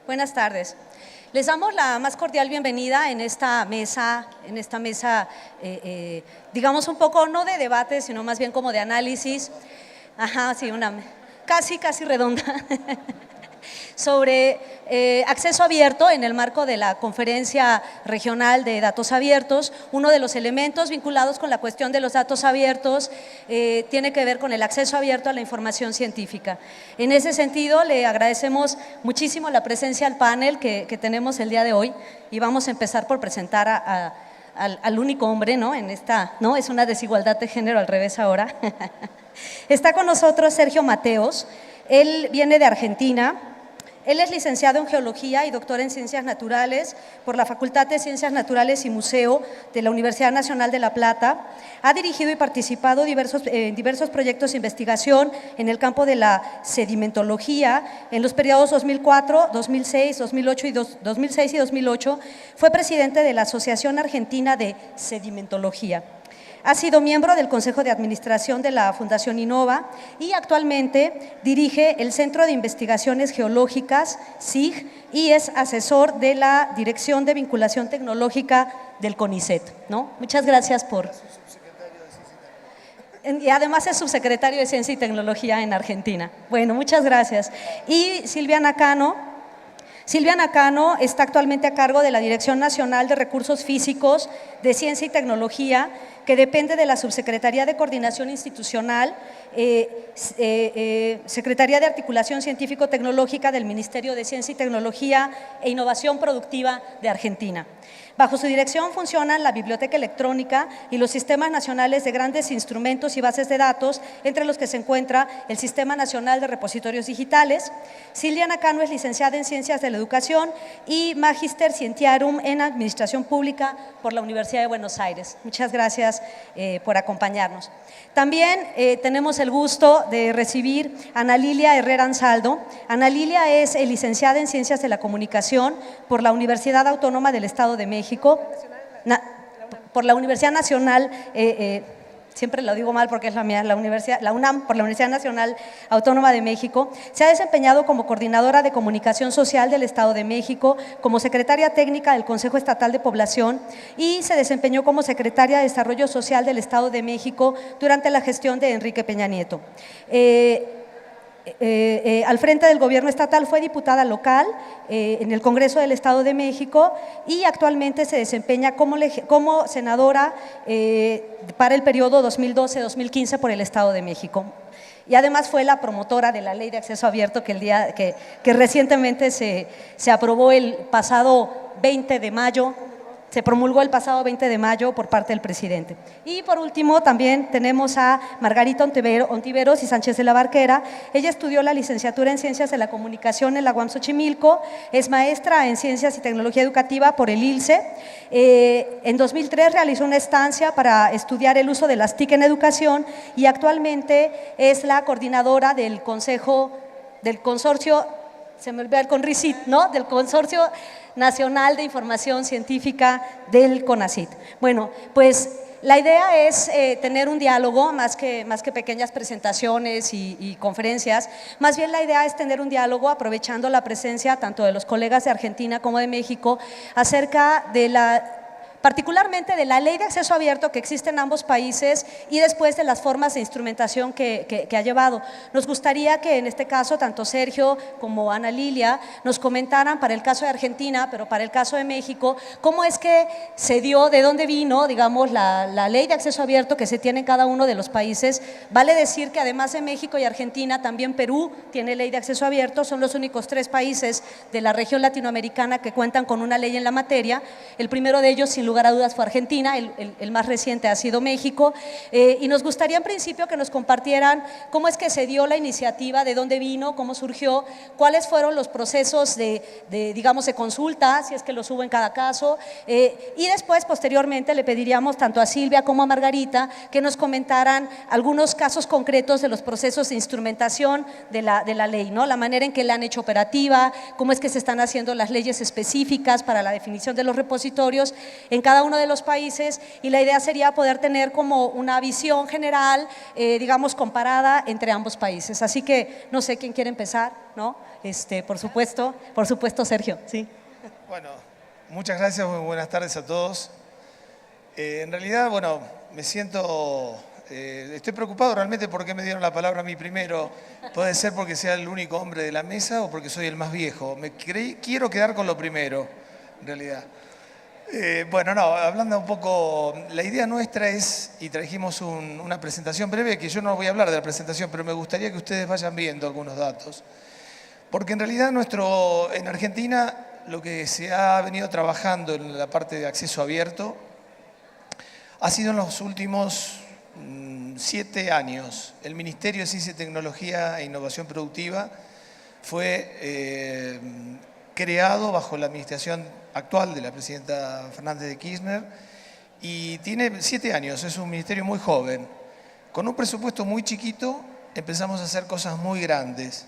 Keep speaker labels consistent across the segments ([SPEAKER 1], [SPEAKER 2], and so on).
[SPEAKER 1] Buenas tardes. Les damos la más cordial bienvenida en esta mesa, digamos un poco no de debate, sino más bien como de análisis, sí, casi redonda, sobre acceso abierto en el marco de la Conferencia Regional de Datos Abiertos. Uno de los elementos vinculados con la cuestión de los datos abiertos tiene que ver con el acceso abierto a la información científica. En ese sentido, le agradecemos muchísimo la presencia al panel que tenemos el día de hoy y vamos a empezar por presentar al único hombre, ¿no? Es una desigualdad de género al revés ahora. Está con nosotros Sergio Mateos. Él viene de Argentina. Él es licenciado en Geología y doctor en Ciencias Naturales por la Facultad de Ciencias Naturales y Museo de la Universidad Nacional de La Plata. Ha dirigido y participado en diversos proyectos de investigación en el campo de la sedimentología en los periodos 2004, 2006, 2008 y 2008. Fue presidente de la Asociación Argentina de Sedimentología. Ha sido miembro del Consejo de Administración de la Fundación Innova y actualmente dirige el Centro de Investigaciones Geológicas, CIG, y es asesor de la Dirección de Vinculación Tecnológica del CONICET, ¿no? Muchas gracias por… Y además es subsecretario de Ciencia y Tecnología en Argentina. Bueno, muchas gracias. Y Silvia Nakano está actualmente a cargo de la Dirección Nacional de Recursos Físicos de Ciencia y Tecnología, que depende de la Subsecretaría de Coordinación Institucional, Secretaría de Articulación Científico-Tecnológica del Ministerio de Ciencia y Tecnología e Innovación Productiva de Argentina. Bajo su dirección funcionan la Biblioteca Electrónica y los sistemas nacionales de grandes instrumentos y bases de datos, entre los que se encuentra el Sistema Nacional de Repositorios Digitales. Silvia Nakano es licenciada en Ciencias de la Educación y Magister Scientiarum en Administración Pública por la Universidad de Buenos Aires. Muchas gracias por acompañarnos. También tenemos el gusto de recibir a Ana Lilia Herrera Ansaldo. Ana Lilia es licenciada en Ciencias de la Comunicación por la Universidad Autónoma del Estado de México, por la Universidad Nacional, siempre lo digo mal porque es la mía, la UNAM, por la Universidad Nacional Autónoma de México. Se ha desempeñado como coordinadora de comunicación social del Estado de México, como secretaria técnica del Consejo Estatal de Población y se desempeñó como secretaria de Desarrollo Social del Estado de México durante la gestión de Enrique Peña Nieto. Al frente del gobierno estatal fue diputada local en el Congreso del Estado de México y actualmente se desempeña como senadora para el periodo 2012-2015 por el Estado de México. Y además fue la promotora de la Ley de Acceso Abierto que recientemente se aprobó el pasado 20 de mayo. Se promulgó el pasado 20 de mayo por parte del presidente. Y por último también tenemos a Margarita Ontiveros y Sánchez de la Barquera. Ella estudió la licenciatura en Ciencias de la Comunicación en la UAM Xochimilco, es maestra en Ciencias y Tecnología Educativa por el ILCE. En 2003 realizó una estancia para estudiar el uso de las TIC en educación y actualmente es la coordinadora del consorcio, se me olvidó el CONRICIT, ¿no? Del Consorcio Nacional de Información Científica del CONACYT. Bueno, pues la idea es tener un diálogo, más que pequeñas presentaciones y conferencias, más bien la idea es tener un diálogo aprovechando la presencia tanto de los colegas de Argentina como de México acerca de particularmente de la ley de acceso abierto que existe en ambos países y después de las formas de instrumentación que ha llevado. Nos gustaría que en este caso tanto Sergio como Ana Lilia nos comentaran para el caso de Argentina, pero para el caso de México, cómo es que se dio, de dónde vino, digamos, la ley de acceso abierto que se tiene en cada uno de los países. Vale decir que además de México y Argentina, también Perú tiene ley de acceso abierto, son los únicos 3 países de la región latinoamericana que cuentan con una ley en la materia. El primero de ellos, sin lugar a dudas, fue Argentina, el más reciente ha sido México, y nos gustaría en principio que nos compartieran cómo es que se dio la iniciativa, de dónde vino, cómo surgió, cuáles fueron los procesos digamos, de consulta, si es que los hubo en cada caso, y después, posteriormente, le pediríamos tanto a Silvia como a Margarita que nos comentaran algunos casos concretos de los procesos de instrumentación de la ley, ¿no? La manera en que la han hecho operativa, cómo es que se están haciendo las leyes específicas para la definición de los repositorios, en en cada uno de los países, y la idea sería poder tener como una visión general, digamos, comparada entre ambos países. Así que no sé quién quiere empezar, ¿no? Por supuesto Sergio, sí.
[SPEAKER 2] Bueno, muchas gracias, muy buenas tardes a todos. En realidad, bueno, me siento, estoy preocupado realmente porque me dieron la palabra a mí primero. Puede ser porque sea el único hombre de la mesa o porque soy el más viejo. Quiero quedar con lo primero, en realidad. Bueno, no, hablando un poco, la idea nuestra es, y trajimos una presentación breve, que yo no voy a hablar de la presentación, pero me gustaría que ustedes vayan viendo algunos datos. Porque en realidad en Argentina lo que se ha venido trabajando en la parte de acceso abierto ha sido en los últimos 7 años. El Ministerio de Ciencia y Tecnología e Innovación Productiva fue creado bajo la administración actual de la presidenta Fernández de Kirchner y tiene 7 años, es un ministerio muy joven. Con un presupuesto muy chiquito empezamos a hacer cosas muy grandes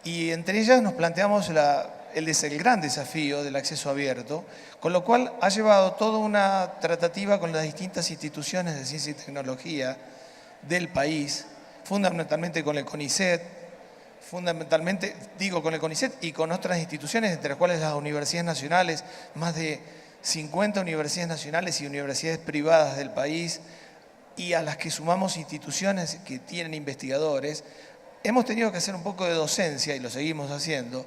[SPEAKER 2] y entre ellas nos planteamos el gran desafío del acceso abierto, con lo cual ha llevado toda una tratativa con las distintas instituciones de ciencia y tecnología del país, fundamentalmente con el CONICET, con el CONICET y con otras instituciones, entre las cuales las universidades nacionales, más de 50 universidades nacionales y universidades privadas del país, y a las que sumamos instituciones que tienen investigadores. Hemos tenido que hacer un poco de docencia, y lo seguimos haciendo,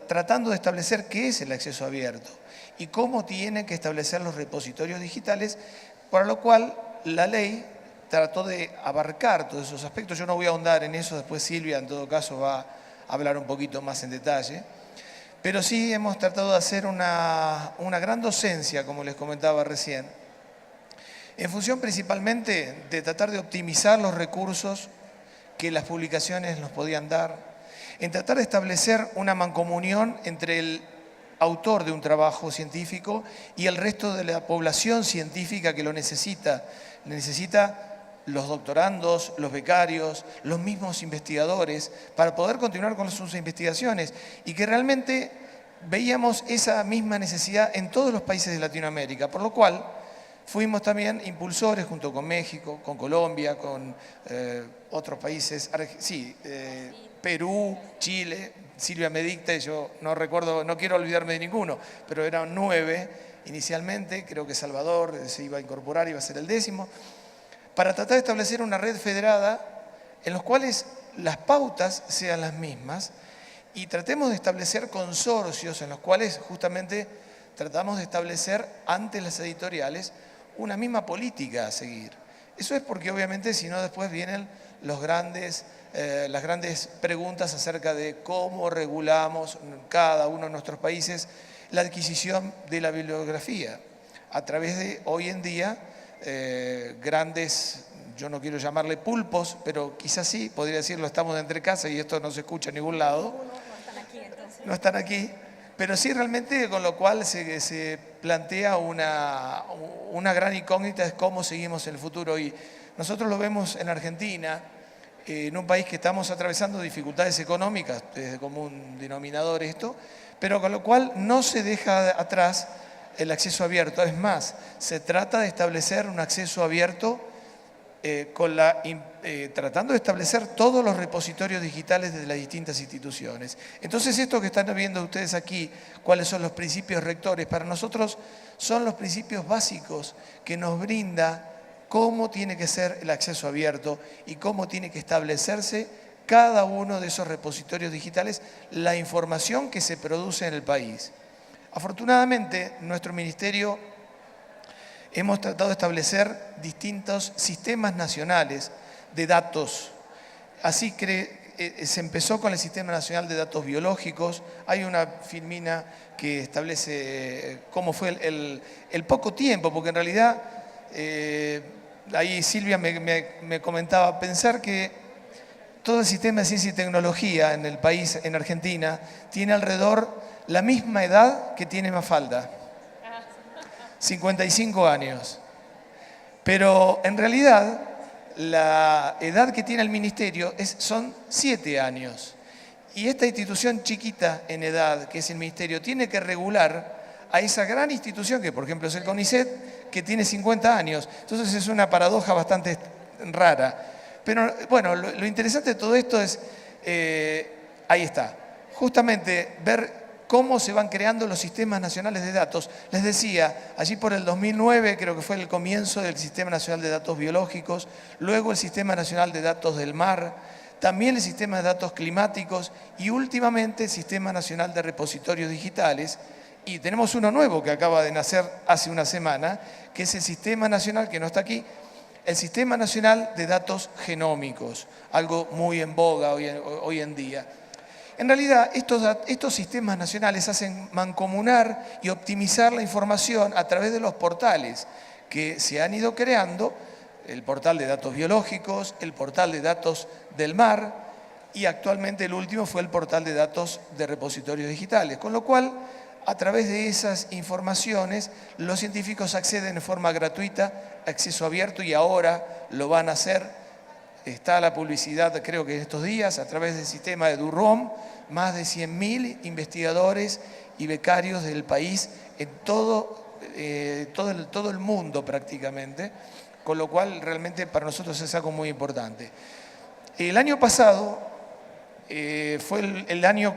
[SPEAKER 2] tratando de establecer qué es el acceso abierto y cómo tienen que establecer los repositorios digitales, para lo cual la ley trató de abarcar todos esos aspectos. Yo no voy a ahondar en eso, después Silvia en todo caso va a hablar un poquito más en detalle, pero sí hemos tratado de hacer una gran docencia, como les comentaba recién, en función principalmente de tratar de optimizar los recursos que las publicaciones nos podían dar, en tratar de establecer una mancomunión entre el autor de un trabajo científico y el resto de la población científica que lo necesita. Necesita los doctorandos, los becarios, los mismos investigadores, para poder continuar con sus investigaciones, y que realmente veíamos esa misma necesidad en todos los países de Latinoamérica, por lo cual fuimos también impulsores junto con México, con Colombia, con otros países, Perú, Chile. Silvia me dicta y yo no recuerdo, no quiero olvidarme de ninguno, pero eran 9 inicialmente, creo que Salvador se iba a incorporar, iba a ser el 10º, para tratar de establecer una red federada en los cuales las pautas sean las mismas y tratemos de establecer consorcios en los cuales justamente tratamos de establecer ante las editoriales una misma política a seguir. Eso es porque obviamente si no después vienen las grandes preguntas acerca de cómo regulamos en cada uno de nuestros países la adquisición de la bibliografía a través de hoy en día grandes, yo no quiero llamarle pulpos, pero quizás sí, podría decirlo, estamos de entre casa y esto no se escucha en ningún lado. No están aquí entonces. No están aquí. Pero sí realmente con lo cual se plantea una gran incógnita de cómo seguimos en el futuro. Y nosotros lo vemos en Argentina, en un país que estamos atravesando dificultades económicas, desde común denominador esto, pero con lo cual no se deja atrás el acceso abierto. Es más, se trata de establecer un acceso abierto tratando de establecer todos los repositorios digitales de las distintas instituciones. Entonces, esto que están viendo ustedes aquí, cuáles son los principios rectores, para nosotros son los principios básicos que nos brinda cómo tiene que ser el acceso abierto y cómo tiene que establecerse cada uno de esos repositorios digitales, la información que se produce en el país. Afortunadamente, nuestro ministerio hemos tratado de establecer distintos sistemas nacionales de datos. Así se empezó con el Sistema Nacional de Datos Biológicos. Hay una filmina que establece cómo fue el poco tiempo, porque en realidad, ahí Silvia me comentaba, pensar que todo el sistema de ciencia y tecnología en el país, en Argentina, tiene alrededor la misma edad que tiene Mafalda. 55 años. Pero en realidad la edad que tiene el ministerio son 7 años. Y esta institución chiquita en edad, que es el ministerio, tiene que regular a esa gran institución que, por ejemplo, es el CONICET, que tiene 50 años. Entonces es una paradoja bastante rara. Pero bueno, lo interesante de todo esto es, ahí está, justamente ver cómo se van creando los sistemas nacionales de datos. Les decía, allí por el 2009 creo que fue el comienzo del Sistema Nacional de Datos Biológicos, luego el Sistema Nacional de Datos del Mar, también el Sistema de Datos Climáticos y últimamente el Sistema Nacional de Repositorios Digitales. Y tenemos uno nuevo que acaba de nacer hace una semana, que es el Sistema Nacional, que no está aquí, el Sistema Nacional de Datos Genómicos, algo muy en boga hoy en día. En realidad, estos sistemas nacionales hacen mancomunar y optimizar la información a través de los portales que se han ido creando, el portal de datos biológicos, el portal de datos del mar y actualmente el último fue el portal de datos de repositorios digitales, con lo cual a través de esas informaciones los científicos acceden de forma gratuita, acceso abierto y ahora lo van a hacer. Está la publicidad, creo que estos días, a través del sistema de DURROM, más de 100.000 investigadores y becarios del país en todo el mundo prácticamente, con lo cual realmente para nosotros es algo muy importante. El año pasado fue el año,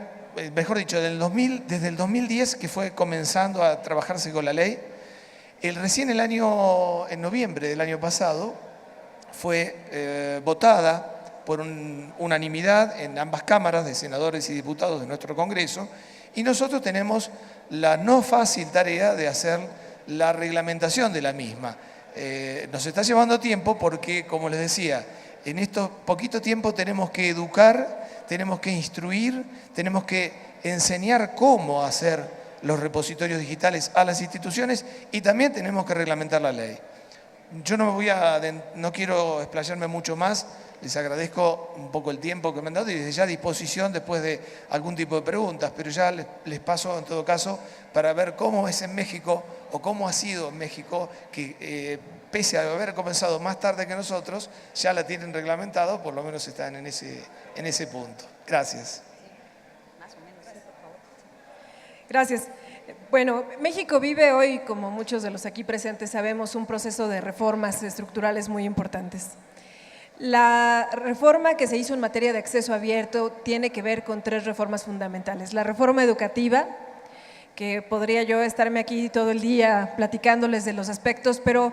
[SPEAKER 2] mejor dicho, desde el 2010 que fue comenzando a trabajarse con la ley. Recién en noviembre del año pasado, fue votada por unanimidad en ambas cámaras de senadores y diputados de nuestro Congreso y nosotros tenemos la no fácil tarea de hacer la reglamentación de la misma. Nos está llevando tiempo porque, como les decía, en estos poquito tiempo tenemos que educar, tenemos que instruir, tenemos que enseñar cómo hacer los repositorios digitales a las instituciones y también tenemos que reglamentar la ley. Yo no quiero explayarme mucho más, les agradezco un poco el tiempo que me han dado y desde ya a disposición después de algún tipo de preguntas, pero ya les paso en todo caso para ver cómo es en México o cómo ha sido en México, que pese a haber comenzado más tarde que nosotros, ya la tienen reglamentado, por lo menos están en ese punto. Gracias.
[SPEAKER 3] Gracias. Bueno, México vive hoy, como muchos de los aquí presentes sabemos, un proceso de reformas estructurales muy importantes. La reforma que se hizo en materia de acceso abierto tiene que ver con 3 reformas fundamentales. La reforma educativa, que podría yo estarme aquí todo el día platicándoles de los aspectos, pero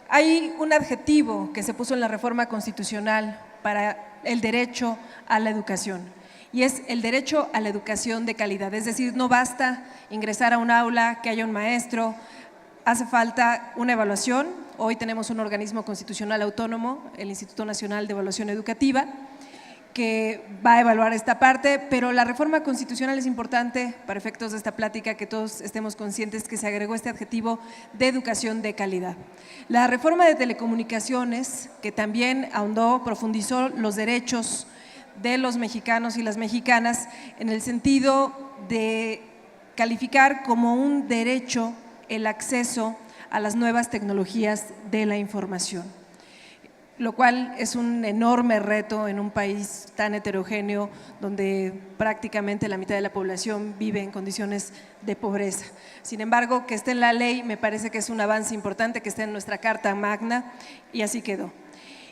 [SPEAKER 3] hay un adjetivo que se puso en la reforma constitucional para el derecho a la educación. Y es el derecho a la educación de calidad, es decir, no basta ingresar a un aula, que haya un maestro, hace falta una evaluación. Hoy tenemos un organismo constitucional autónomo, el Instituto Nacional de Evaluación Educativa, que va a evaluar esta parte, pero la reforma constitucional es importante para efectos de esta plática, que todos estemos conscientes que se agregó este adjetivo de educación de calidad. La reforma de telecomunicaciones, que también ahondó, profundizó los derechos de los mexicanos y las mexicanas en el sentido de calificar como un derecho el acceso a las nuevas tecnologías de la información, lo cual es un enorme reto en un país tan heterogéneo donde prácticamente la mitad de la población vive en condiciones de pobreza. Sin embargo, que esté en la ley me parece que es un avance importante, que esté en nuestra Carta Magna y así quedó.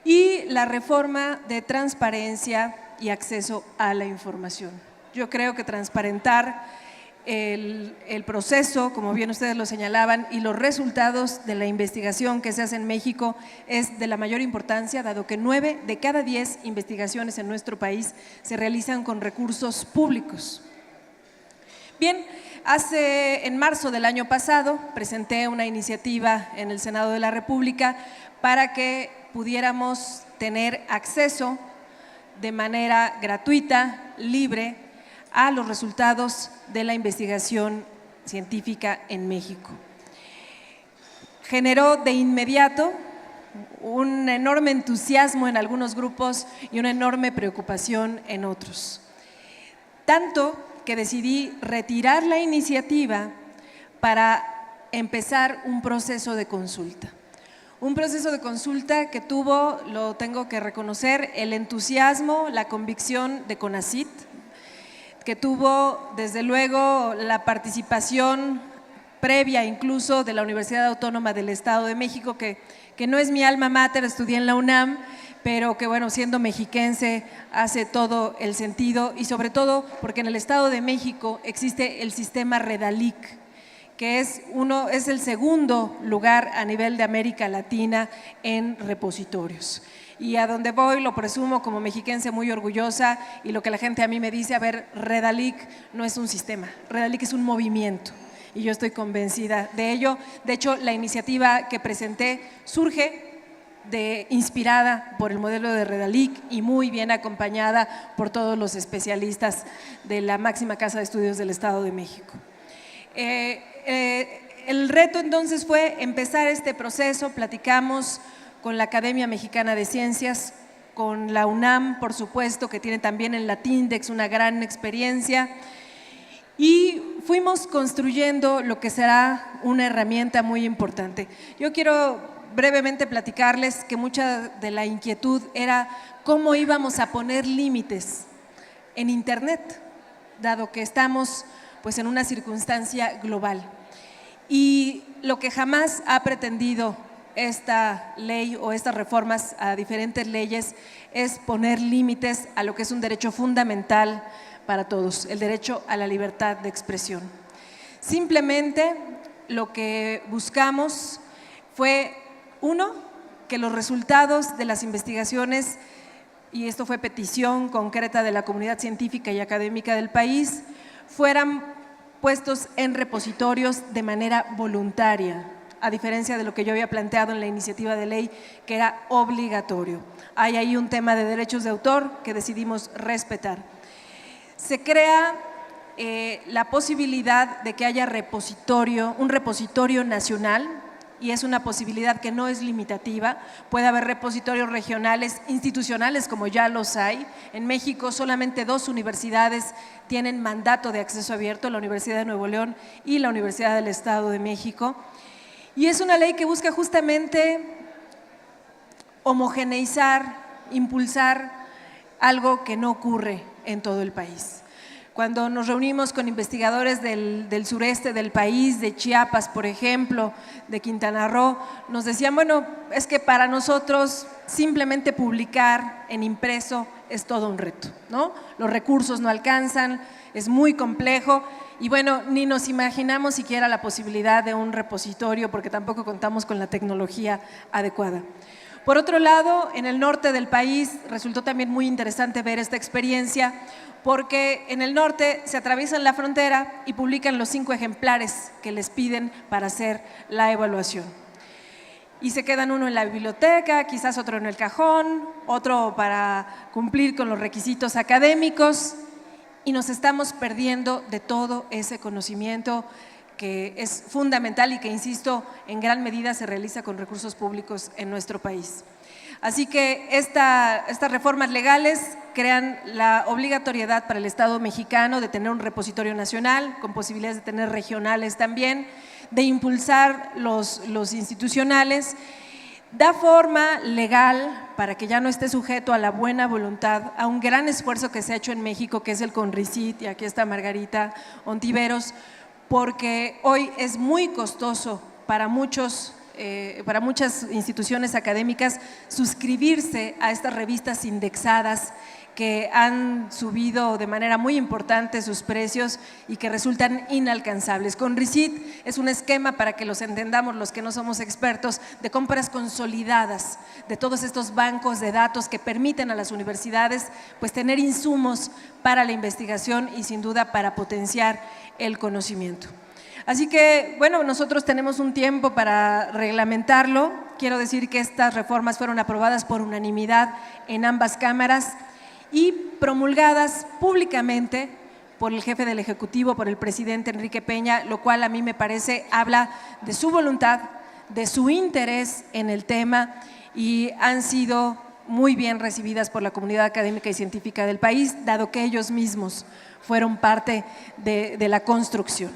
[SPEAKER 3] Y la reforma de transparencia y acceso a la información. Yo creo que transparentar el proceso, como bien ustedes lo señalaban, y los resultados de la investigación que se hace en México es de la mayor importancia, dado que 9 de cada 10 investigaciones en nuestro país se realizan con recursos públicos. Bien, en marzo del año pasado presenté una iniciativa en el Senado de la República para que pudiéramos tener acceso de manera gratuita, libre, a los resultados de la investigación científica en México. Generó de inmediato un enorme entusiasmo en algunos grupos y una enorme preocupación en otros. Tanto que decidí retirar la iniciativa para empezar un proceso de consulta. Un proceso de consulta que tuvo, lo tengo que reconocer, el entusiasmo, la convicción de CONACYT, que tuvo desde luego la participación previa incluso de la Universidad Autónoma del Estado de México, que no es mi alma mater, estudié en la UNAM, pero que bueno, siendo mexiquense hace todo el sentido, y sobre todo porque en el Estado de México existe el sistema Redalic, que es el segundo lugar a nivel de América Latina en repositorios. Y a donde voy lo presumo como mexiquense muy orgullosa, y lo que la gente a mí me dice, a ver, Redalic no es un sistema, Redalic es un movimiento, y yo estoy convencida de ello. De hecho, la iniciativa que presenté surge inspirada por el modelo de Redalic y muy bien acompañada por todos los especialistas de la máxima casa de estudios del Estado de México. El reto entonces fue empezar este proceso. Platicamos con la Academia Mexicana de Ciencias, con la UNAM, por supuesto, que tiene también en la TINDEX una gran experiencia, y fuimos construyendo lo que será una herramienta muy importante. Yo quiero brevemente platicarles que mucha de la inquietud era cómo íbamos a poner límites en Internet, dado que estamos pues en una circunstancia global. Y lo que jamás ha pretendido esta ley o estas reformas a diferentes leyes es poner límites a lo que es un derecho fundamental para todos, el derecho a la libertad de expresión. Simplemente lo que buscamos fue, uno, que los resultados de las investigaciones, y esto fue petición concreta de la comunidad científica y académica del país, fueran puestos en repositorios de manera voluntaria, a diferencia de lo que yo había planteado en la iniciativa de ley, que era obligatorio. Hay ahí un tema de derechos de autor que decidimos respetar. Se crea la posibilidad de que haya un repositorio nacional, y es una posibilidad que no es limitativa. Puede haber repositorios regionales, institucionales, como ya los hay. En México solamente 2 universidades tienen mandato de acceso abierto, la Universidad de Nuevo León y la Universidad del Estado de México. Y es una ley que busca justamente homogeneizar, impulsar algo que no ocurre en todo el país. Cuando nos reunimos con investigadores del sureste del país, de Chiapas, por ejemplo, de Quintana Roo, nos decían, bueno, es que para nosotros simplemente publicar en impreso es todo un reto, ¿no? Los recursos no alcanzan, es muy complejo, y bueno, ni nos imaginamos siquiera la posibilidad de un repositorio porque tampoco contamos con la tecnología adecuada. Por otro lado, en el norte del país resultó también muy interesante ver esta experiencia, porque en el norte se atraviesan la frontera y publican los 5 ejemplares que les piden para hacer la evaluación. Y se quedan uno en la biblioteca, quizás otro en el cajón, otro para cumplir con los requisitos académicos, y nos estamos perdiendo de todo ese conocimiento que es fundamental y que, insisto, en gran medida se realiza con recursos públicos en nuestro país. Así que estas reformas legales crean la obligatoriedad para el Estado mexicano de tener un repositorio nacional, con posibilidades de tener regionales también, de impulsar los institucionales, da forma legal para que ya no esté sujeto a la buena voluntad, a un gran esfuerzo que se ha hecho en México, que es el CONRICIT, y aquí está Margarita Ontiveros, porque hoy es muy costoso para muchas instituciones académicas suscribirse a estas revistas indexadas que han subido de manera muy importante sus precios y que resultan inalcanzables. CONRICIT es un esquema, para que los entendamos los que no somos expertos, de compras consolidadas de todos estos bancos de datos que permiten a las universidades pues tener insumos para la investigación y sin duda para potenciar el conocimiento. Así que, bueno, nosotros tenemos un tiempo para reglamentarlo. Quiero decir que estas reformas fueron aprobadas por unanimidad en ambas cámaras y promulgadas públicamente por el jefe del Ejecutivo, por el presidente Enrique Peña, lo cual a mí me parece habla de su voluntad, de su interés en el tema, y han sido muy bien recibidas por la comunidad académica y científica del país, dado que ellos mismos fueron parte de la construcción.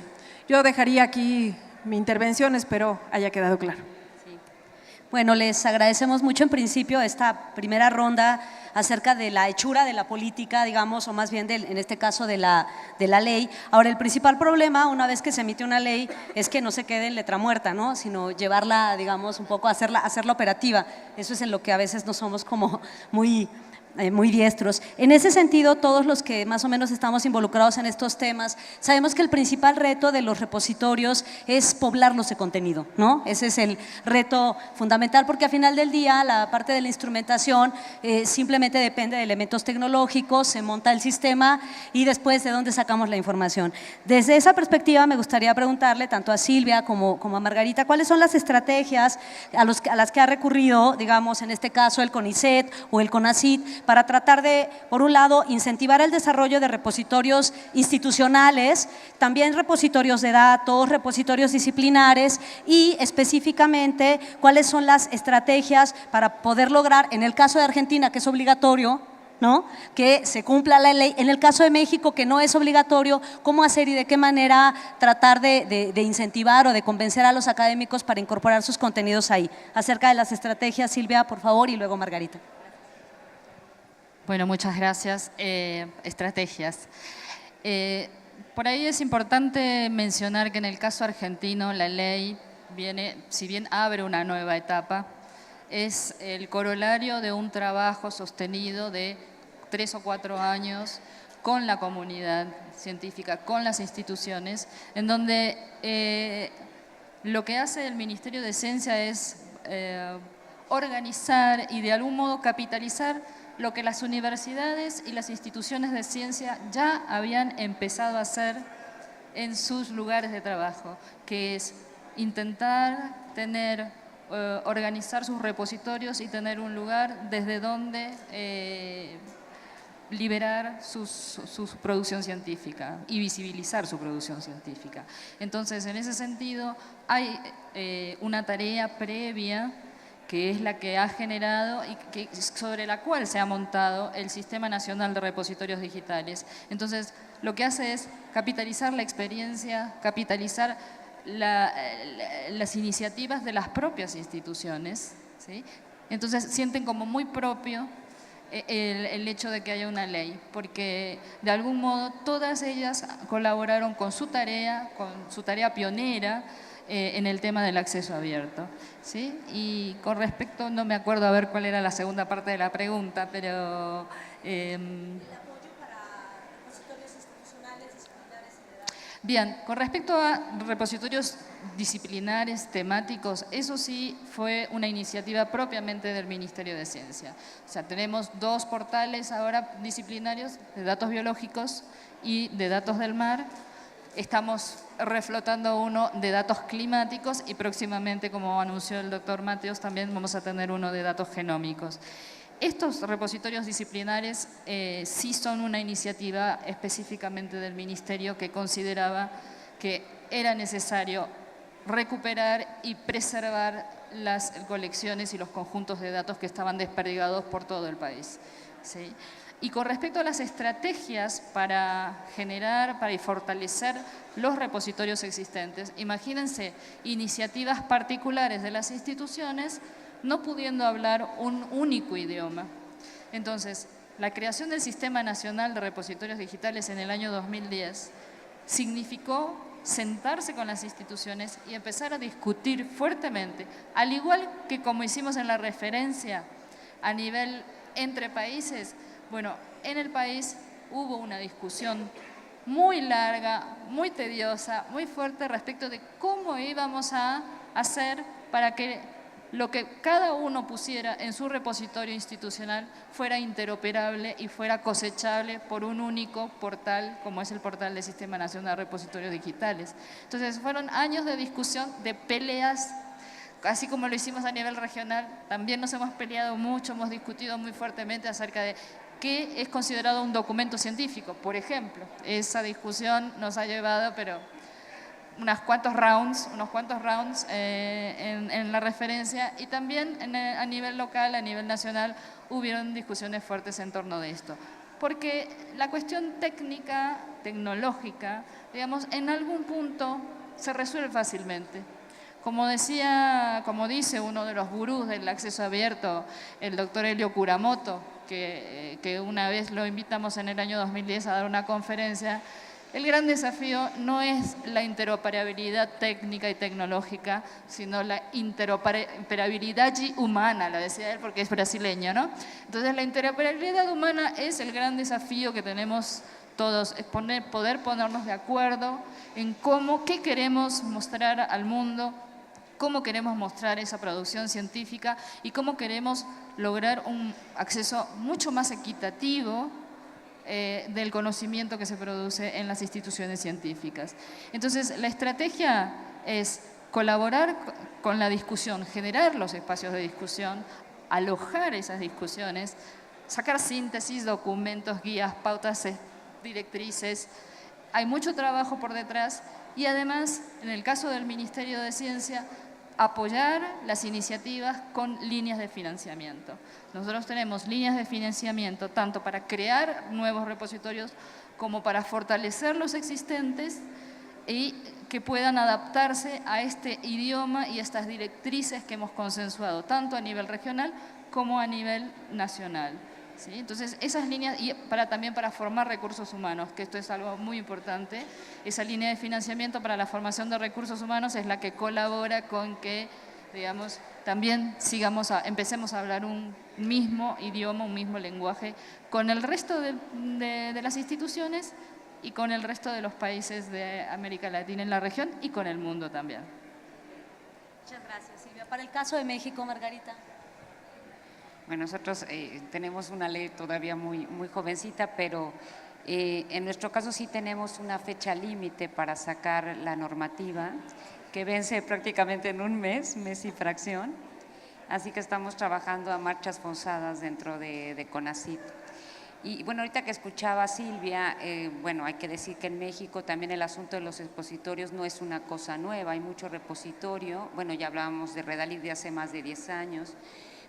[SPEAKER 3] Yo dejaría aquí mi intervención, espero haya quedado claro.
[SPEAKER 1] Sí. Bueno, les agradecemos mucho en principio esta primera ronda acerca de la hechura de la política, digamos, o más bien en este caso de la ley. Ahora, el principal problema, una vez que se emite una ley, es que no se quede en letra muerta, ¿no? Sino llevarla, digamos, un poco, hacerla operativa. Eso es en lo que a veces no somos como muy diestros. En ese sentido, todos los que más o menos estamos involucrados en estos temas, sabemos que el principal reto de los repositorios es poblarlos de contenido, ¿no? Ese es el reto fundamental, porque al final del día la parte de la instrumentación simplemente depende de elementos tecnológicos, se monta el sistema y después de dónde sacamos la información. Desde esa perspectiva me gustaría preguntarle tanto a Silvia como a Margarita, ¿cuáles son las estrategias a las que ha recurrido, digamos, en este caso el CONICET o el CONACYT, para tratar de, por un lado, incentivar el desarrollo de repositorios institucionales, también repositorios de datos, repositorios disciplinares y específicamente cuáles son las estrategias para poder lograr, en el caso de Argentina, que es obligatorio, ¿no?, que se cumpla la ley, en el caso de México, que no es obligatorio, cómo hacer y de qué manera tratar de incentivar o de convencer a los académicos para incorporar sus contenidos ahí. Acerca de las estrategias, Silvia, por favor, y luego Margarita.
[SPEAKER 4] Bueno, muchas gracias. Estrategias. Por ahí es importante mencionar que en el caso argentino la ley viene, si bien abre una nueva etapa, es el corolario de un trabajo sostenido de 3 o 4 años con la comunidad científica, con las instituciones, en donde lo que hace el Ministerio de Ciencia es organizar y de algún modo capitalizar lo que las universidades y las instituciones de ciencia ya habían empezado a hacer en sus lugares de trabajo, que es intentar organizar sus repositorios y tener un lugar desde donde liberar su producción científica y visibilizar su producción científica. Entonces, en ese sentido, hay una tarea previa que es la que ha generado y sobre la cual se ha montado el Sistema Nacional de Repositorios Digitales. Entonces, lo que hace es capitalizar la experiencia, capitalizar las iniciativas de las propias instituciones, ¿sí? Entonces, sienten como muy propio el hecho de que haya una ley, porque de algún modo todas ellas colaboraron con su tarea pionera, en el tema del acceso abierto, ¿sí? Y con respecto, no me acuerdo a ver cuál era la segunda parte de la pregunta, pero… el apoyo para repositorios institucionales, disciplinares y de datos. Bien, con respecto a repositorios disciplinares, temáticos, eso sí fue una iniciativa propiamente del Ministerio de Ciencia. O sea, tenemos 2 portales ahora disciplinarios de datos biológicos y de datos del mar. Estamos reflotando uno de datos climáticos y próximamente, como anunció el doctor Mateos, también vamos a tener uno de datos genómicos. Estos repositorios disciplinares sí son una iniciativa específicamente del Ministerio que consideraba que era necesario recuperar y preservar las colecciones y los conjuntos de datos que estaban desperdigados por todo el país, ¿sí? Y con respecto a las estrategias para generar, para fortalecer los repositorios existentes, imagínense iniciativas particulares de las instituciones no pudiendo hablar un único idioma. Entonces, la creación del Sistema Nacional de Repositorios Digitales en el año 2010 significó sentarse con las instituciones y empezar a discutir fuertemente, al igual que como hicimos en la referencia a nivel entre países. Bueno, en el país hubo una discusión muy larga, muy tediosa, muy fuerte respecto de cómo íbamos a hacer para que lo que cada uno pusiera en su repositorio institucional fuera interoperable y fuera cosechable por un único portal, como es el portal del Sistema Nacional de Repositorios Digitales. Entonces, fueron años de discusión, de peleas, así como lo hicimos a nivel regional. También nos hemos peleado mucho, hemos discutido muy fuertemente acerca de qué es considerado un documento científico. Por ejemplo, esa discusión nos ha llevado, pero unos cuantos rounds en la referencia, y también a nivel local, a nivel nacional, hubieron discusiones fuertes en torno de esto. Porque la cuestión tecnológica, digamos, en algún punto se resuelve fácilmente. Como decía, como dice uno de los gurús del acceso abierto, el doctor Helio Kuramoto, que una vez lo invitamos en el año 2010 a dar una conferencia, el gran desafío no es la interoperabilidad técnica y tecnológica, sino la interoperabilidad humana, lo decía él porque es brasileño, ¿no? Entonces la interoperabilidad humana es el gran desafío que tenemos todos, es poder ponernos de acuerdo en qué queremos mostrar al mundo, cómo queremos mostrar esa producción científica y cómo queremos lograr un acceso mucho más equitativo del conocimiento que se produce en las instituciones científicas. Entonces, la estrategia es colaborar con la discusión, generar los espacios de discusión, alojar esas discusiones, sacar síntesis, documentos, guías, pautas, directrices. Hay mucho trabajo por detrás y además, en el caso del Ministerio de Ciencia, apoyar las iniciativas con líneas de financiamiento. Nosotros tenemos líneas de financiamiento tanto para crear nuevos repositorios como para fortalecer los existentes y que puedan adaptarse a este idioma y estas directrices que hemos consensuado, tanto a nivel regional como a nivel nacional. ¿Sí? Entonces, esas líneas, y también para formar recursos humanos, que esto es algo muy importante, esa línea de financiamiento para la formación de recursos humanos es la que colabora con que, digamos, también empecemos a hablar un mismo idioma, un mismo lenguaje con el resto de las instituciones y con el resto de los países de América Latina en la región y con el mundo también.
[SPEAKER 1] Muchas gracias, Silvia. Para el caso de México, Margarita.
[SPEAKER 5] Bueno, nosotros tenemos una ley todavía muy jovencita, pero en nuestro caso sí tenemos una fecha límite para sacar la normativa, que vence prácticamente en un mes y fracción. Así que estamos trabajando a marchas forzadas dentro de CONACYT. Y bueno, ahorita que escuchaba a Silvia, bueno, hay que decir que en México también el asunto de los expositorios no es una cosa nueva, hay mucho repositorio. Bueno, ya hablábamos de Redalit de hace más de 10 años.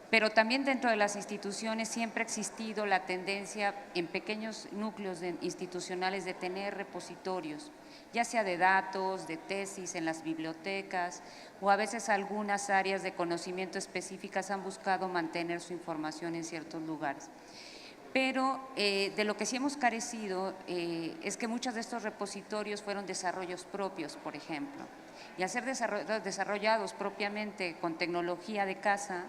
[SPEAKER 5] Pero también dentro de las instituciones siempre ha existido la tendencia en pequeños núcleos institucionales de tener repositorios, ya sea de datos, de tesis en las bibliotecas, o a veces algunas áreas de conocimiento específicas han buscado mantener su información en ciertos lugares. Pero de lo que sí hemos carecido es que muchos de estos repositorios fueron desarrollos propios, por ejemplo, y al ser desarrollados propiamente con tecnología de casa,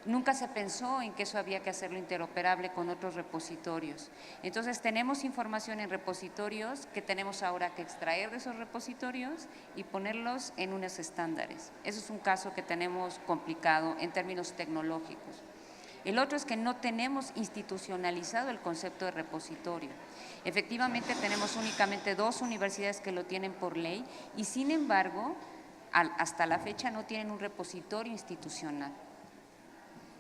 [SPEAKER 5] nunca se pensó en que eso había que hacerlo interoperable con otros repositorios. Entonces tenemos información en repositorios que tenemos ahora que extraer de esos repositorios y ponerlos en unos estándares. Eso es un caso que tenemos complicado en términos tecnológicos. El otro es que no tenemos institucionalizado el concepto de repositorio. Efectivamente tenemos únicamente 2 universidades que lo tienen por ley y sin embargo hasta la fecha no tienen un repositorio institucional.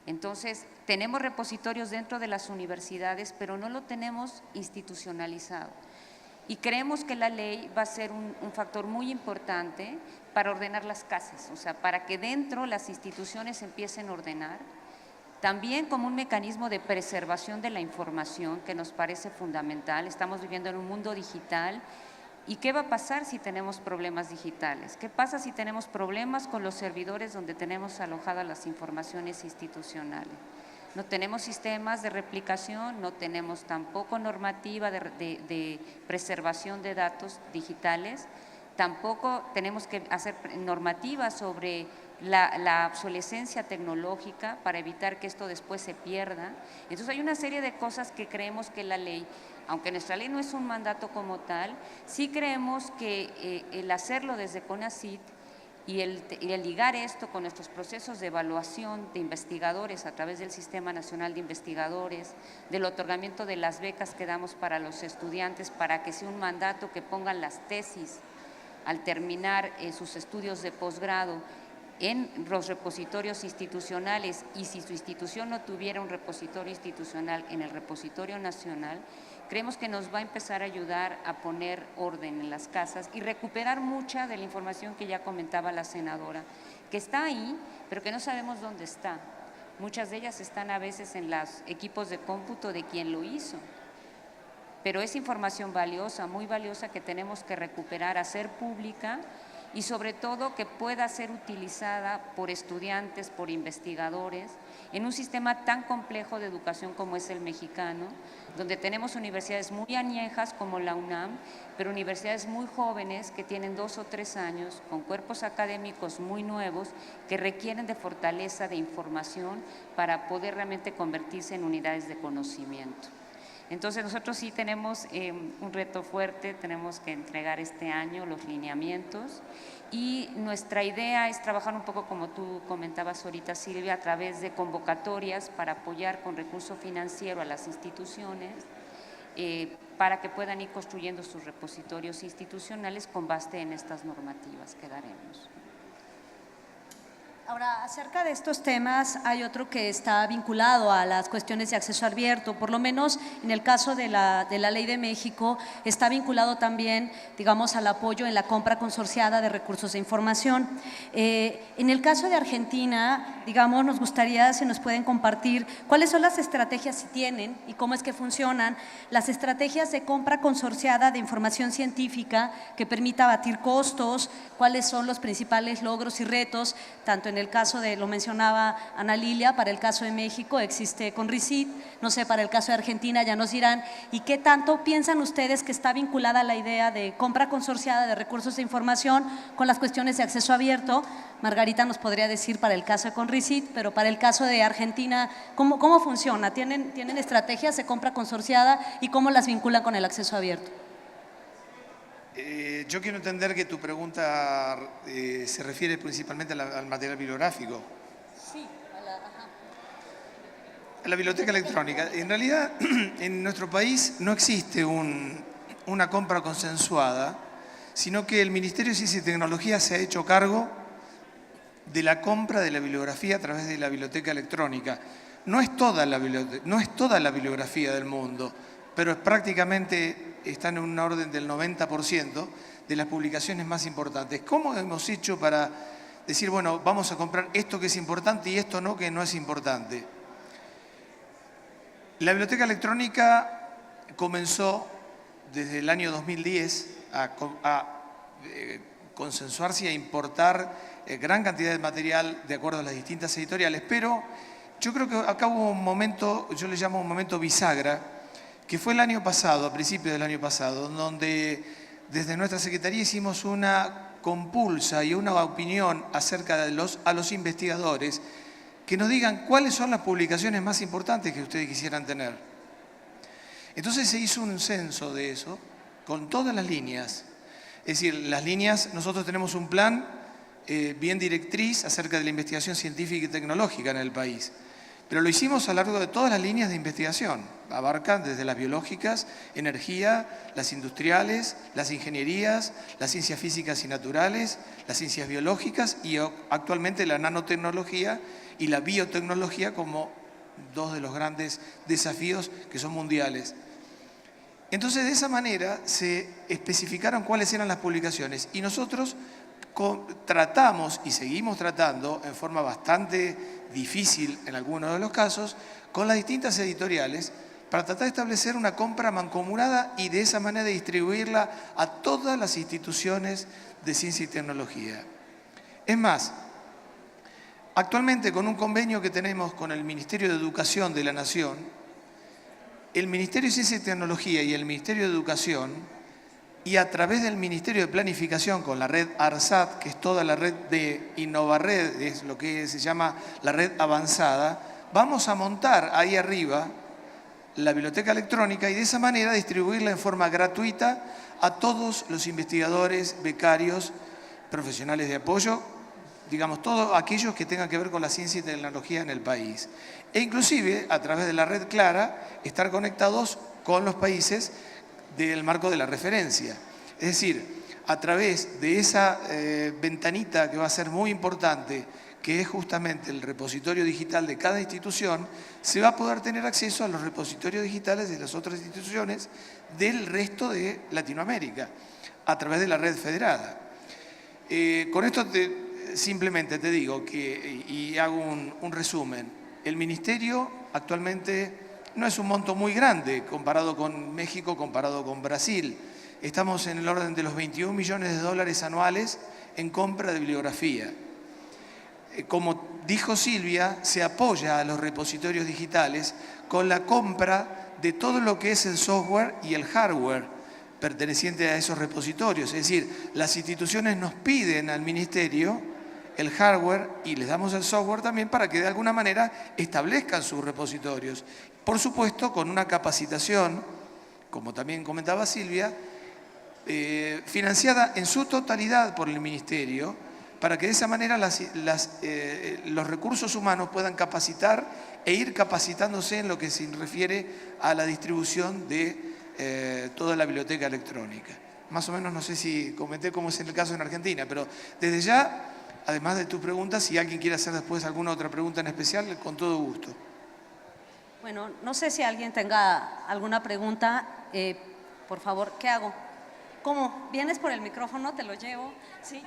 [SPEAKER 5] Entonces, tenemos repositorios dentro de las universidades, pero no lo tenemos institucionalizado. Y creemos que la ley va a ser un factor muy importante para ordenar las casas, o sea, para que dentro las instituciones empiecen a ordenar, también como un mecanismo de preservación de la información que nos parece fundamental. Estamos viviendo en un mundo digital. ¿Y qué va a pasar si tenemos problemas digitales? ¿Qué pasa si tenemos problemas con los servidores donde tenemos alojadas las informaciones institucionales? No tenemos sistemas de replicación, no tenemos tampoco normativa de preservación de datos digitales, tampoco tenemos que hacer normativas sobre la obsolescencia tecnológica para evitar que esto después se pierda. Entonces hay una serie de cosas que creemos que la ley, aunque nuestra ley no es un mandato como tal, sí creemos que el hacerlo desde CONACYT y el ligar esto con nuestros procesos de evaluación de investigadores a través del Sistema Nacional de Investigadores, del otorgamiento de las becas que damos para los estudiantes para que sea un mandato que pongan las tesis al terminar sus estudios de posgrado en los repositorios institucionales, y si su institución no tuviera un repositorio institucional en el repositorio nacional, creemos que nos va a empezar a ayudar a poner orden en las casas y recuperar mucha de la información que ya comentaba la senadora, que está ahí, pero que no sabemos dónde está. Muchas de ellas están a veces en los equipos de cómputo de quien lo hizo, pero es información valiosa, muy valiosa, que tenemos que recuperar, hacer pública y sobre todo que pueda ser utilizada por estudiantes, por investigadores, en un sistema tan complejo de educación como es el mexicano, donde tenemos universidades muy añejas como la UNAM, pero universidades muy jóvenes que tienen 2 o 3 años, con cuerpos académicos muy nuevos, que requieren de fortaleza, de información, para poder realmente convertirse en unidades de conocimiento. Entonces nosotros sí tenemos un reto fuerte, tenemos que entregar este año los lineamientos y nuestra idea es trabajar un poco como tú comentabas ahorita, Silvia, a través de convocatorias para apoyar con recurso financiero a las instituciones para que puedan ir construyendo sus repositorios institucionales con base en estas normativas que daremos.
[SPEAKER 1] Ahora, acerca de estos temas, hay otro que está vinculado a las cuestiones de acceso abierto, por lo menos en el caso de la Ley de México, está vinculado también, digamos, al apoyo en la compra consorciada de recursos de información. En el caso de Argentina, digamos, nos gustaría, si nos pueden compartir, cuáles son las estrategias, si tienen, y cómo es que funcionan, las estrategias de compra consorciada de información científica que permita abatir costos, cuáles son los principales logros y retos, tanto en el caso de, lo mencionaba Ana Lilia, para el caso de México existe Conricit, no sé, para el caso de Argentina ya nos dirán, y qué tanto piensan ustedes que está vinculada la idea de compra consorciada de recursos de información con las cuestiones de acceso abierto. Margarita nos podría decir para el caso de Conricit, pero para el caso de Argentina, ¿cómo funciona? ¿Tienen estrategias de compra consorciada y cómo las vinculan con el acceso abierto?
[SPEAKER 2] Yo quiero entender que tu pregunta se refiere principalmente al material bibliográfico.
[SPEAKER 1] Sí,
[SPEAKER 2] a la biblioteca electrónica. En realidad, en nuestro país no existe una compra consensuada, sino que el Ministerio de Ciencia y Tecnología se ha hecho cargo de la compra de la bibliografía a través de la biblioteca electrónica. No es toda la bibliografía del mundo, pero es prácticamente están en un orden del 90% de las publicaciones más importantes. ¿Cómo hemos hecho para decir, bueno, vamos a comprar esto que es importante y esto no, que no es importante? La biblioteca electrónica comenzó desde el año 2010 a consensuarse y a importar gran cantidad de material de acuerdo a las distintas editoriales, pero yo creo que acá hubo un momento, yo le llamo un momento bisagra, que fue el año pasado, a principios del año pasado, donde desde nuestra Secretaría hicimos una compulsa y una opinión acerca de a los investigadores que nos digan cuáles son las publicaciones más importantes que ustedes quisieran tener. Entonces se hizo un censo de eso con todas las líneas. Es decir, las líneas, nosotros tenemos un plan bien directriz acerca de la investigación científica y tecnológica en el país. Pero lo hicimos a lo largo de todas las líneas de investigación. Abarcan desde las biológicas, energía, las industriales, las ingenierías, las ciencias físicas y naturales, las ciencias biológicas y actualmente la nanotecnología y la biotecnología como dos de los grandes desafíos que son mundiales. Entonces, de esa manera se especificaron cuáles eran las publicaciones y nosotros tratamos y seguimos tratando en forma bastante difícil en algunos de los casos con las distintas editoriales para tratar de establecer una compra mancomunada y de esa manera distribuirla a todas las instituciones de ciencia y tecnología. Es más, actualmente con un convenio que tenemos con el Ministerio de Educación de la Nación, el Ministerio de Ciencia y Tecnología y el Ministerio de Educación y a través del Ministerio de Planificación con la red ARSAT, que es toda la red de Innovared, es lo que se llama la red avanzada, vamos a montar ahí arriba la biblioteca electrónica y de esa manera distribuirla en forma gratuita a todos los investigadores, becarios, profesionales de apoyo, digamos, todos aquellos que tengan que ver con la ciencia y tecnología en el país. E inclusive, a través de la red Clara, estar conectados con los países del marco de la referencia. Es decir, a través de esa ventanita que va a ser muy importante, que es justamente el repositorio digital de cada institución, se va a poder tener acceso a los repositorios digitales de las otras instituciones del resto de Latinoamérica, a través de la red federada. Con esto simplemente te digo y hago un resumen. El Ministerio actualmente no es un monto muy grande comparado con México, comparado con Brasil. Estamos en el orden de los 21 millones de dólares anuales en compra de bibliografía. Como dijo Silvia, se apoya a los repositorios digitales con la compra de todo lo que es el software y el hardware perteneciente a esos repositorios. Es decir, las instituciones nos piden al Ministerio el hardware y les damos el software también para que de alguna manera establezcan sus repositorios. Por supuesto, con una capacitación, como también comentaba Silvia, financiada en su totalidad por el Ministerio, para que de esa manera los recursos humanos puedan capacitar e ir capacitándose en lo que se refiere a la distribución de toda la biblioteca electrónica. Más o menos, no sé si comenté cómo es el caso en Argentina, pero desde ya, además de tu pregunta, si alguien quiere hacer después alguna otra pregunta en especial, con todo gusto.
[SPEAKER 1] Bueno, no sé si alguien tenga alguna pregunta. Por favor, ¿qué hago? ¿Cómo? ¿Vienes por el micrófono? ¿Te lo llevo? ¿Sí?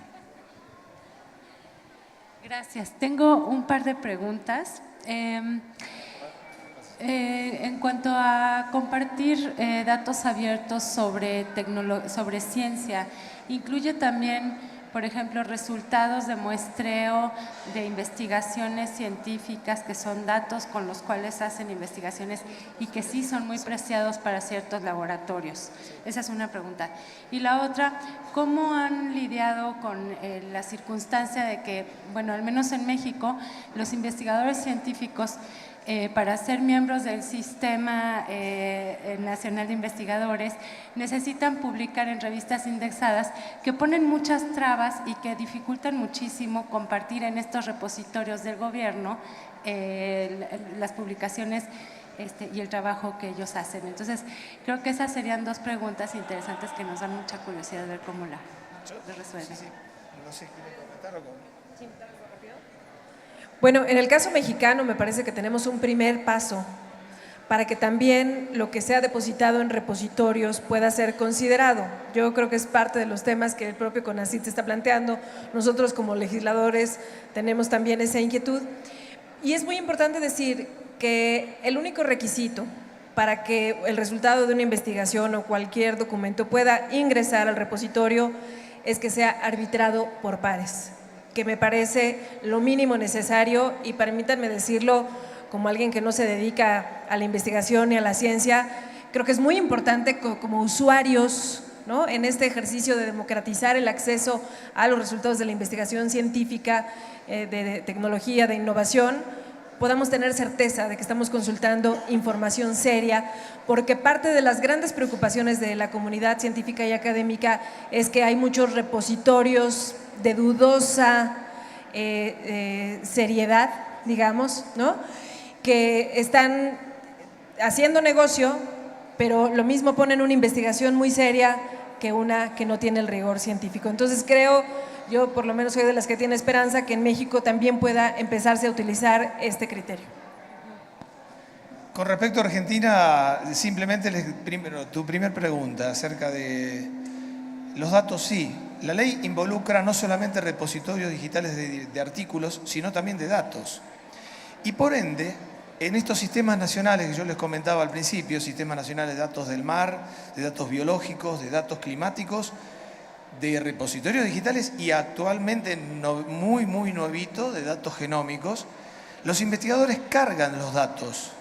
[SPEAKER 6] Gracias. Tengo un par de preguntas. En cuanto a compartir datos abiertos sobre ciencia, ¿incluye también, por ejemplo, resultados de muestreo de investigaciones científicas, que son datos con los cuales hacen investigaciones y que sí son muy preciados para ciertos laboratorios? Esa es una pregunta. Y la otra, ¿cómo han lidiado con la circunstancia de que, bueno, al menos en México, los investigadores científicos, para ser miembros del Sistema Nacional de Investigadores, necesitan publicar en revistas indexadas que ponen muchas trabas y que dificultan muchísimo compartir en estos repositorios del gobierno las publicaciones y el trabajo que ellos hacen? Entonces, creo que esas serían dos preguntas interesantes que nos dan mucha curiosidad de ver cómo la resuelven.
[SPEAKER 2] Sí. No sé, ¿quieren comentar o cómo?
[SPEAKER 3] Bueno, en el caso mexicano me parece que tenemos un primer paso para que también lo que sea depositado en repositorios pueda ser considerado. Yo creo que es parte de los temas que el propio CONACYT está planteando. Nosotros como legisladores tenemos también esa inquietud. Y es muy importante decir que el único requisito para que el resultado de una investigación o cualquier documento pueda ingresar al repositorio es que sea arbitrado por pares, que me parece lo mínimo necesario, y permítanme decirlo como alguien que no se dedica a la investigación ni a la ciencia, creo que es muy importante como usuarios, ¿no?, en este ejercicio de democratizar el acceso a los resultados de la investigación científica, de tecnología, de innovación, podamos tener certeza de que estamos consultando información seria, porque parte de las grandes preocupaciones de la comunidad científica y académica es que hay muchos repositorios de dudosa seriedad, digamos, ¿no?, que están haciendo negocio, pero lo mismo ponen una investigación muy seria que una que no tiene el rigor científico. Entonces creo, yo por lo menos soy de las que tiene esperanza, que en México también pueda empezarse a utilizar este criterio.
[SPEAKER 2] Con respecto a Argentina, simplemente tu primer pregunta acerca de los datos, sí. La ley involucra no solamente repositorios digitales de artículos, sino también de datos. Y por ende, en estos sistemas nacionales que yo les comentaba al principio, sistemas nacionales de datos del mar, de datos biológicos, de datos climáticos, de repositorios digitales y actualmente muy nuevito de datos genómicos, los investigadores cargan los datos.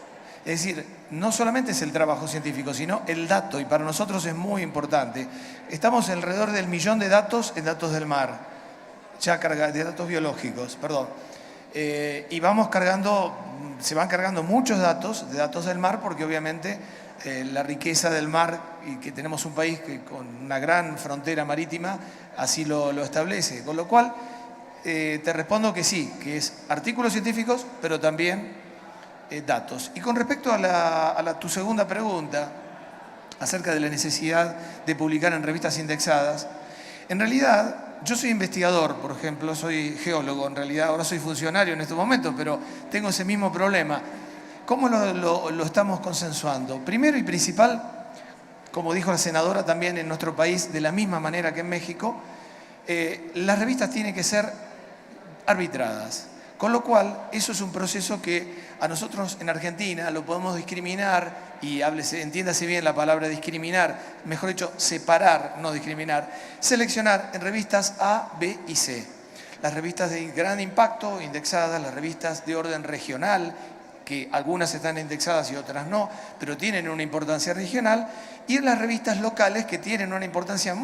[SPEAKER 2] Es decir, no solamente es el trabajo científico, sino el dato, y para nosotros es muy importante. Estamos alrededor del 1 millón de datos en datos del mar, ya de datos biológicos, perdón. Y se van cargando muchos datos de datos del mar, porque obviamente la riqueza del mar, y que tenemos un país con una gran frontera marítima, así lo establece. Con lo cual, te respondo que sí, que es artículos científicos, pero también datos. Y con respecto a tu segunda pregunta, acerca de la necesidad de publicar en revistas indexadas, en realidad, yo soy investigador, por ejemplo, soy geólogo, en realidad ahora soy funcionario en estos momentos, pero tengo ese mismo problema. ¿Cómo lo estamos consensuando? Primero y principal, como dijo la senadora, también en nuestro país, de la misma manera que en México, las revistas tienen que ser arbitradas. Con lo cual, eso es un proceso que a nosotros en Argentina lo podemos discriminar, y entiéndase bien la palabra discriminar, mejor dicho, separar, no discriminar, seleccionar en revistas A, B y C. Las revistas de gran impacto, indexadas, las revistas de orden regional, que algunas están indexadas y otras no, pero tienen una importancia regional, y las revistas locales que tienen una importancia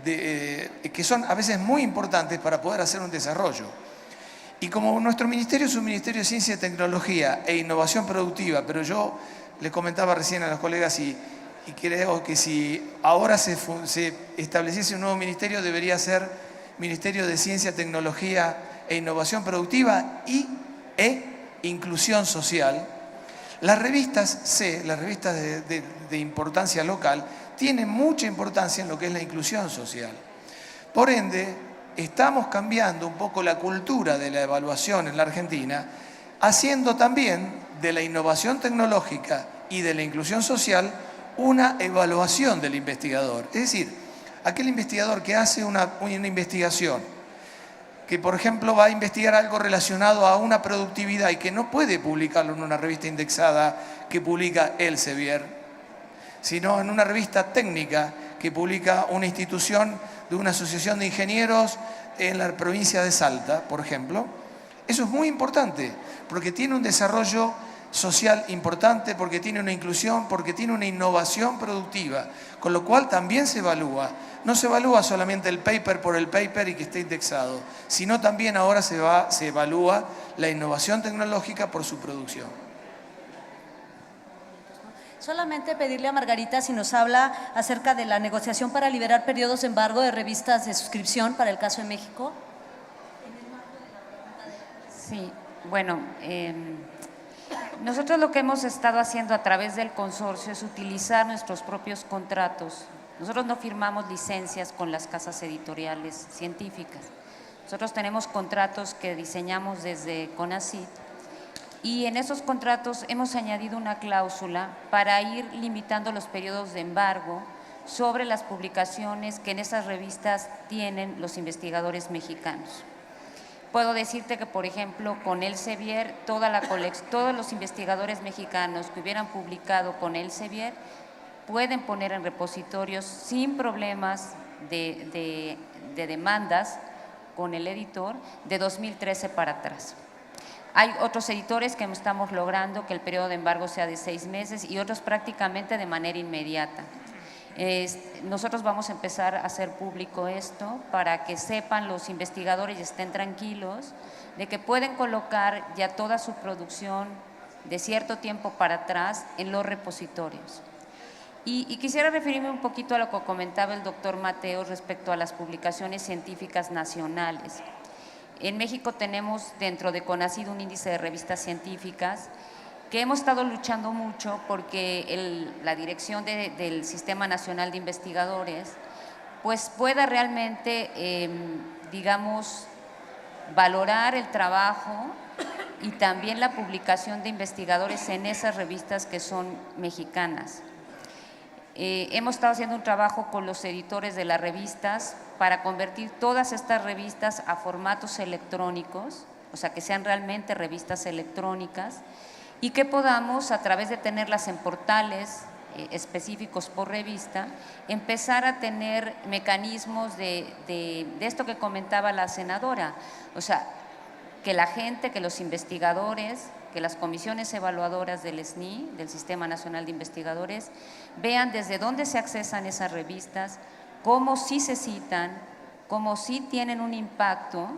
[SPEAKER 2] que son a veces muy importantes para poder hacer un desarrollo. Y como nuestro ministerio es un ministerio de ciencia, tecnología e innovación productiva, pero yo le comentaba recién a los colegas y creo que si ahora se estableciese un nuevo ministerio, debería ser Ministerio de Ciencia, Tecnología e Innovación Productiva e Inclusión Social. Las revistas C, las revistas de importancia local, tienen mucha importancia en lo que es la inclusión social. Por ende, estamos cambiando un poco la cultura de la evaluación en la Argentina, haciendo también de la innovación tecnológica y de la inclusión social una evaluación del investigador. Es decir, aquel investigador que hace una investigación, que por ejemplo va a investigar algo relacionado a una productividad y que no puede publicarlo en una revista indexada que publica Elsevier, sino en una revista técnica que publica una institución de una asociación de ingenieros en la provincia de Salta, por ejemplo. Eso es muy importante, porque tiene un desarrollo social importante, porque tiene una inclusión, porque tiene una innovación productiva, con lo cual también se evalúa. No se evalúa solamente el paper por el paper y que esté indexado, sino también ahora se evalúa la innovación tecnológica por su producción.
[SPEAKER 1] Solamente pedirle a Margarita si nos habla acerca de la negociación para liberar periodos de embargo de revistas de suscripción para el caso de México.
[SPEAKER 5] Sí, bueno, nosotros lo que hemos estado haciendo a través del consorcio es utilizar nuestros propios contratos. Nosotros no firmamos licencias con las casas editoriales científicas. Nosotros tenemos contratos que diseñamos desde CONACYT, y en esos contratos hemos añadido una cláusula para ir limitando los periodos de embargo sobre las publicaciones que en esas revistas tienen los investigadores mexicanos. Puedo decirte que, por ejemplo, con Elsevier, todos los investigadores mexicanos que hubieran publicado con Elsevier pueden poner en repositorios sin problemas de demandas con el editor de 2013 para atrás. Hay otros editores que estamos logrando que el periodo de embargo sea de 6 meses y otros prácticamente de manera inmediata. Nosotros vamos a empezar a hacer público esto para que sepan los investigadores y estén tranquilos de que pueden colocar ya toda su producción de cierto tiempo para atrás en los repositorios. Y quisiera referirme un poquito a lo que comentaba el doctor Mateo respecto a las publicaciones científicas nacionales. En México tenemos dentro de CONACYT un índice de revistas científicas que hemos estado luchando mucho porque la dirección del Sistema Nacional de Investigadores pues pueda realmente, digamos, valorar el trabajo y también la publicación de investigadores en esas revistas que son mexicanas. Hemos estado haciendo un trabajo con los editores de las revistas para convertir todas estas revistas a formatos electrónicos, o sea, que sean realmente revistas electrónicas y que podamos, a través de tenerlas en portales específicos por revista, empezar a tener mecanismos de esto que comentaba la senadora, o sea, que la gente, que los investigadores, que las comisiones evaluadoras del SNI, del Sistema Nacional de Investigadores, vean desde dónde se accesan esas revistas, cómo sí se citan, cómo sí tienen un impacto,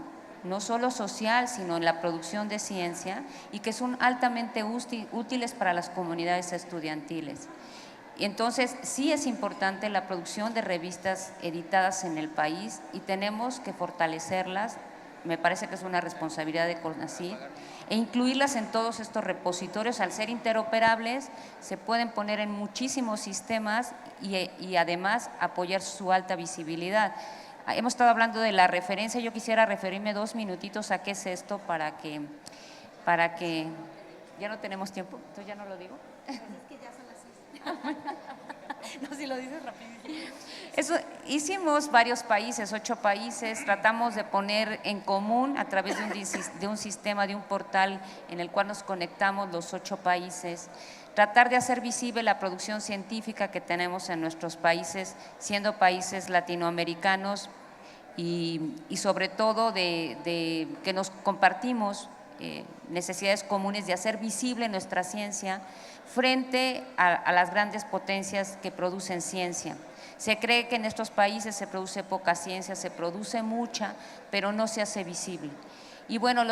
[SPEAKER 5] no solo social, sino en la producción de ciencia, y que son altamente útiles para las comunidades estudiantiles. Entonces, sí es importante la producción de revistas editadas en el país y tenemos que fortalecerlas. Me parece que es una responsabilidad de CONACYT, e incluirlas en todos estos repositorios. Al ser interoperables, se pueden poner en muchísimos sistemas y además apoyar su alta visibilidad. Hemos estado hablando de la referencia, yo quisiera referirme 2 minutitos a qué es esto para que ya no tenemos tiempo, entonces ya no lo digo. Es que ya son las 6.
[SPEAKER 7] No, si lo dices rapidísimo.
[SPEAKER 5] Eso, hicimos varios países, 8 países, tratamos de poner en común a través de un sistema, de un portal en el cual nos conectamos los 8 países, tratar de hacer visible la producción científica que tenemos en nuestros países, siendo países latinoamericanos y sobre todo de que nos compartimos necesidades comunes de hacer visible nuestra ciencia frente a las grandes potencias que producen ciencia. Se cree que en estos países se produce poca ciencia, se produce mucha, pero no se hace visible. Y bueno,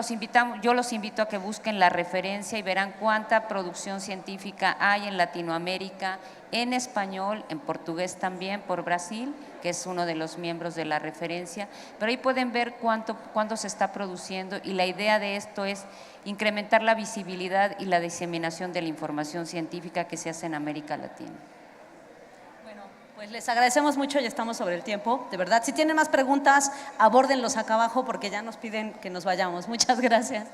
[SPEAKER 5] yo los invito a que busquen la referencia y verán cuánta producción científica hay en Latinoamérica, en español, en portugués también, por Brasil, que es uno de los miembros de la referencia, pero ahí pueden ver cuánto se está produciendo y la idea de esto es incrementar la visibilidad y la diseminación de la información científica que se hace en América Latina.
[SPEAKER 7] Pues les agradecemos mucho, ya estamos sobre el tiempo, de verdad. Si tienen más preguntas, abórdenlos acá abajo porque ya nos piden que nos vayamos. Muchas gracias.